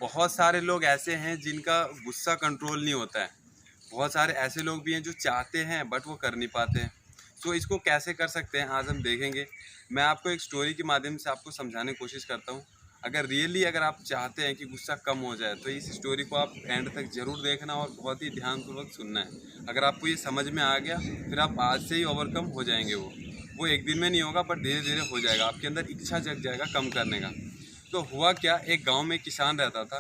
बहुत सारे लोग ऐसे हैं जिनका गुस्सा कंट्रोल नहीं होता है। बहुत सारे ऐसे लोग भी हैं जो चाहते हैं बट वो कर नहीं पाते हैं। तो इसको कैसे कर सकते हैं आज हम देखेंगे। मैं आपको एक स्टोरी के माध्यम से आपको समझाने की कोशिश करता हूँ। अगर आप चाहते हैं कि गुस्सा कम हो जाए तो इस स्टोरी को आप एंड तक ज़रूर देखना और बहुत ही ध्यानपूर्वक सुनना है। अगर आपको ये समझ में आ गया फिर आप आज से ही ओवरकम हो जाएंगे। वो एक दिन में नहीं होगा बट धीरे धीरे हो जाएगा। आपके अंदर इच्छा जग जाएगा कम करने का। तो हुआ क्या, एक गांव में किसान रहता था।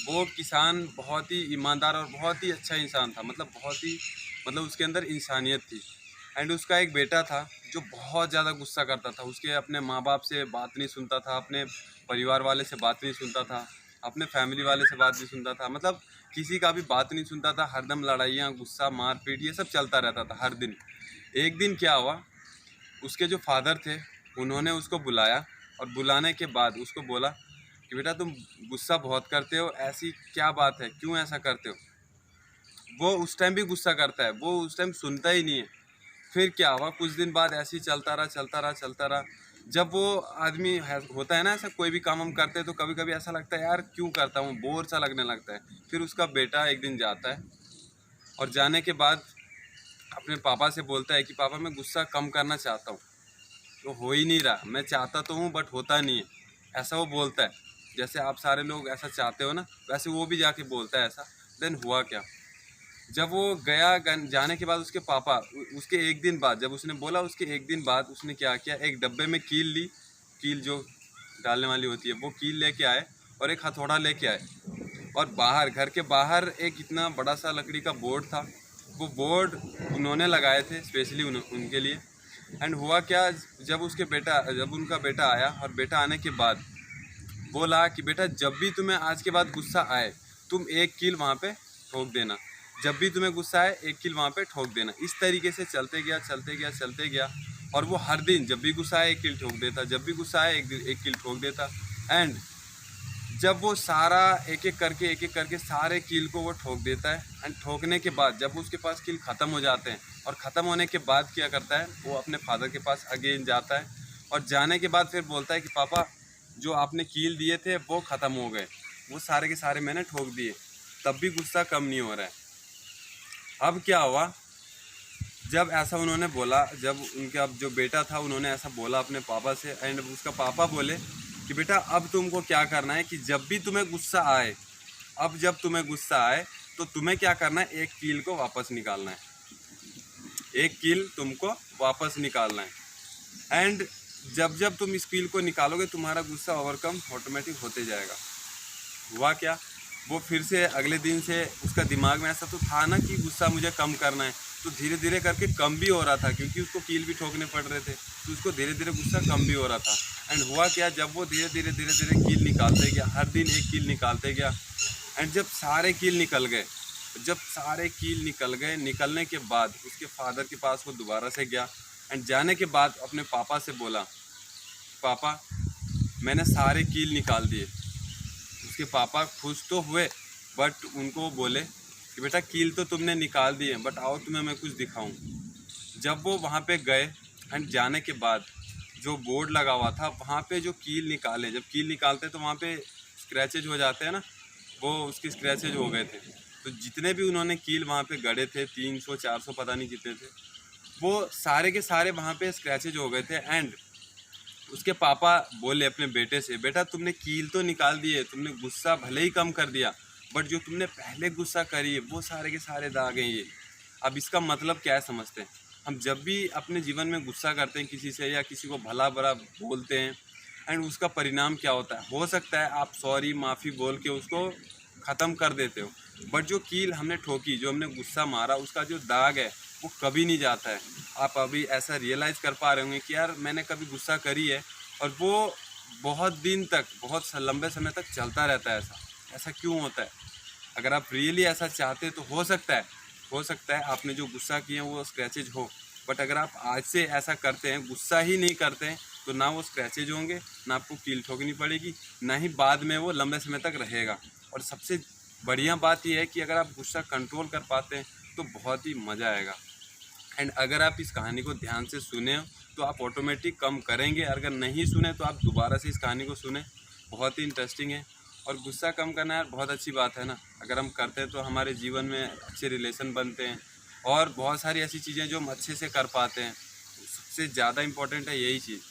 वो किसान बहुत ही ईमानदार और बहुत ही अच्छा इंसान था। मतलब उसके अंदर इंसानियत थी। एंड उसका एक बेटा था जो बहुत ज़्यादा गुस्सा करता था। उसके अपने माँ बाप से बात नहीं सुनता था, अपने परिवार वाले से बात नहीं सुनता था, अपने फैमिली वाले से बात नहीं सुनता था। मतलब किसी का भी बात नहीं सुनता था। हरदम लड़ाइयाँ, गुस्सा, मारपीट ये सब चलता रहता था हर दिन। एक दिन क्या हुआ, उसके जो फादर थे उन्होंने उसको बुलाया और बुलाने के बाद उसको बोला कि बेटा तुम गुस्सा बहुत करते हो, ऐसी क्या बात है, क्यों ऐसा करते हो। वो उस टाइम भी गुस्सा करता है, वो उस टाइम सुनता ही नहीं है। फिर क्या हुआ, कुछ दिन बाद ऐसे ही चलता रहा। जब वो आदमी होता है ना, ऐसा कोई भी काम हम करते हैं तो कभी कभी ऐसा लगता है यार क्यों करता हूँ, बोर सा लगने लगता है। फिर उसका बेटा एक दिन जाता है और जाने के बाद अपने पापा से बोलता है कि पापा मैं गुस्सा कम करना चाहता हूँ, तो हो ही नहीं रहा। मैं चाहता तो हूँ बट होता नहीं है, ऐसा वो बोलता है। जैसे आप सारे लोग ऐसा चाहते हो ना, वैसे वो भी जाके बोलता है ऐसा। देन हुआ क्या, जब वो गया जाने के बाद उसके पापा उसके एक दिन बाद, जब उसने बोला उसके एक दिन बाद उसने क्या किया, एक डब्बे में कील ली, कील जो डालने वाली होती है वो कील लेके आए और एक हथौड़ा लेके आए। और बाहर, घर के बाहर एक इतना बड़ा सा लकड़ी का बोर्ड था। वो बोर्ड उन्होंने लगाए थे स्पेशली उनके लिए। एंड हुआ क्या, जब उनका बेटा आया और बेटा आने के बाद बोला कि बेटा जब भी तुम्हें आज के बाद गुस्सा आए तुम एक कील वहाँ पे ठोक देना। जब भी तुम्हें गुस्सा आए एक कील वहाँ पे ठोक देना। इस तरीके से चलते गया। और वो हर दिन जब भी गुस्सा आए एक कील ठोक देता, जब भी गुस्सा आए एक कील ठोक देता। एंड जब वो सारा एक एक करके सारे कील को वो ठोक देता है। एंड ठोकने के बाद जब उसके पास कील ख़त्म हो जाते हैं और ख़त्म होने के बाद क्या करता है, वो अपने फादर के पास अगेन जाता है। और जाने के बाद फिर बोलता है कि पापा जो आपने कील दिए थे वो ख़त्म हो गए, वो सारे के सारे मैंने ठोक दिए, तब भी गुस्सा कम नहीं हो रहा है। अब क्या हुआ, जब ऐसा उन्होंने बोला, जब उनका जो बेटा था उन्होंने ऐसा बोला अपने पापा से। एंड उसका पापा बोले कि बेटा अब तुमको क्या करना है कि जब भी तुम्हें गुस्सा आए, जब तुम्हें गुस्सा आए तो तुम्हें क्या करना है, एक कील को वापस निकालना है, एक कील तुमको वापस निकालना है। एंड जब तुम इस कील को निकालोगे तुम्हारा गुस्सा ओवरकम ऑटोमेटिक होते जाएगा। हुआ क्या, वो फिर से अगले दिन से उसका दिमाग में ऐसा तो था ना कि गुस्सा मुझे कम करना है, तो धीरे धीरे करके कम भी हो रहा था क्योंकि उसको कील भी ठोकने पड़ रहे थे, तो उसको धीरे धीरे गुस्सा कम भी हो रहा था। एंड हुआ क्या, जब वो धीरे धीरे कील निकालते गया, हर दिन एक कील निकालते गया। एंड जब सारे कील निकल गए, निकलने के बाद उसके फादर के पास वो दोबारा से गया। एंड जाने के बाद अपने पापा से बोला, पापा मैंने सारे कील निकाल दिए। उसके पापा खुश तो हुए बट उनको बोले कि बेटा कील तो तुमने निकाल दिए बट आओ तुम्हें मैं कुछ दिखाऊं। जब वो वहाँ पे गए एंड जाने के बाद जो बोर्ड लगा हुआ था वहाँ पे जो कील निकाले, जब कील निकालते तो वहाँ पे स्क्रैचेज हो जाते हैं ना, वो उसके स्क्रैचेज हो गए थे। तो जितने भी उन्होंने कील वहाँ पे गड़े थे, 300-400 पता नहीं कितने थे, वो सारे के सारे वहाँ पे स्क्रैचेज हो गए थे। एंड उसके पापा बोले अपने बेटे से, बेटा तुमने कील तो निकाल दिए, तुमने गुस्सा भले ही कम कर दिया बट जो तुमने पहले गुस्सा करी है वो सारे के सारे दाग हैं ये। अब इसका मतलब क्या है समझते हैं, हम जब भी अपने जीवन में गुस्सा करते हैं किसी से या किसी को भला बुरा बोलते हैं एंड उसका परिणाम क्या होता है, हो सकता है आप सॉरी माफ़ी बोल के उसको ख़त्म कर देते हो बट जो कील हमने ठोकी, जो हमने गुस्सा मारा, उसका जो दाग है वो कभी नहीं जाता है। आप अभी ऐसा रियलाइज़ कर पा रहे होंगे कि यार मैंने कभी गुस्सा करी है और वो बहुत दिन तक, बहुत लंबे समय तक चलता रहता है। ऐसा क्यों होता है। अगर आप रियली ऐसा चाहते हैं तो हो सकता है आपने जो गुस्सा किए हैं वो स्क्रैचेज हो। बट अगर आप आज से ऐसा करते हैं, गुस्सा ही नहीं करते हैं, तो ना वो स्क्रैचेज होंगे, ना आपको कील ठोकनी पड़ेगी, ना ही बाद में वो लंबे समय तक रहेगा। और सबसे बढ़िया बात यह है कि अगर आप गुस्सा कंट्रोल कर पाते हैं तो बहुत ही मज़ा आएगा। एंड अगर आप इस कहानी को ध्यान से सुने तो आप ऑटोमेटिक कम करेंगे। अगर नहीं सुने तो आप दोबारा से इस कहानी को सुने, बहुत ही इंटरेस्टिंग है। और गुस्सा कम करना यार बहुत अच्छी बात है ना। अगर हम करते हैं तो हमारे जीवन में अच्छे रिलेशन बनते हैं और बहुत सारी ऐसी चीज़ें जो हम अच्छे से कर पाते हैं। सबसे ज़्यादा इम्पोर्टेंट है यही चीज़।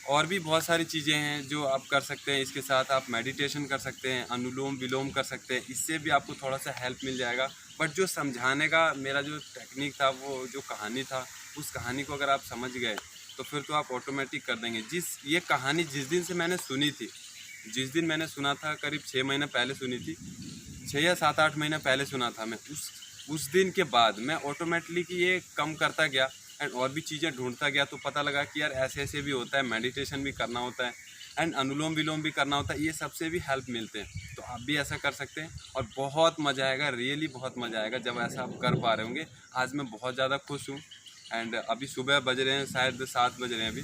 और भी बहुत सारी चीज़ें हैं जो आप कर सकते हैं। इसके साथ आप मेडिटेशन कर सकते हैं, अनुलोम विलोम कर सकते हैं, इससे भी आपको थोड़ा सा हेल्प मिल जाएगा। बट जो समझाने का मेरा जो टेक्निक था, वो जो कहानी था, उस कहानी को अगर आप समझ गए तो फिर तो आप ऑटोमेटिक कर देंगे। ये कहानी जिस दिन से मैंने सुनी थी, जिस दिन मैंने सुना था, करीब 6 महीने पहले सुनी थी, 6 या 7-8 महीने पहले सुना था मैं। उस दिन के बाद मैं ऑटोमेटिकली कि ये कम करता गया एंड और भी चीज़ें ढूंढता गया, तो पता लगा कि यार ऐसे ऐसे भी होता है, मेडिटेशन भी करना होता है एंड अनुलोम विलोम भी करना होता है, ये सबसे भी हेल्प मिलते हैं। तो आप भी ऐसा कर सकते हैं और बहुत मज़ा आएगा, रियली बहुत मज़ा आएगा जब ऐसा आप कर पा रहे होंगे। आज मैं बहुत ज़्यादा खुश हूँ एंड अभी सुबह बज रहे हैं, शायद 7 बज रहे हैं अभी,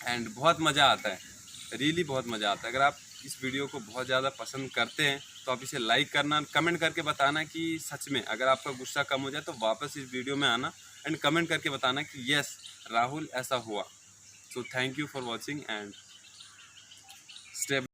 एंड बहुत मज़ा आता है, रियली बहुत मज़ा आता है। अगर आप इस वीडियो को बहुत ज़्यादा पसंद करते हैं तो आप इसे लाइक करना, कमेंट करके बताना कि सच में अगर आपका गुस्सा कम हो जाए तो वापस इस वीडियो में आना एंड कमेंट करके बताना कि यस राहुल ऐसा हुआ। So thank you for watching and stay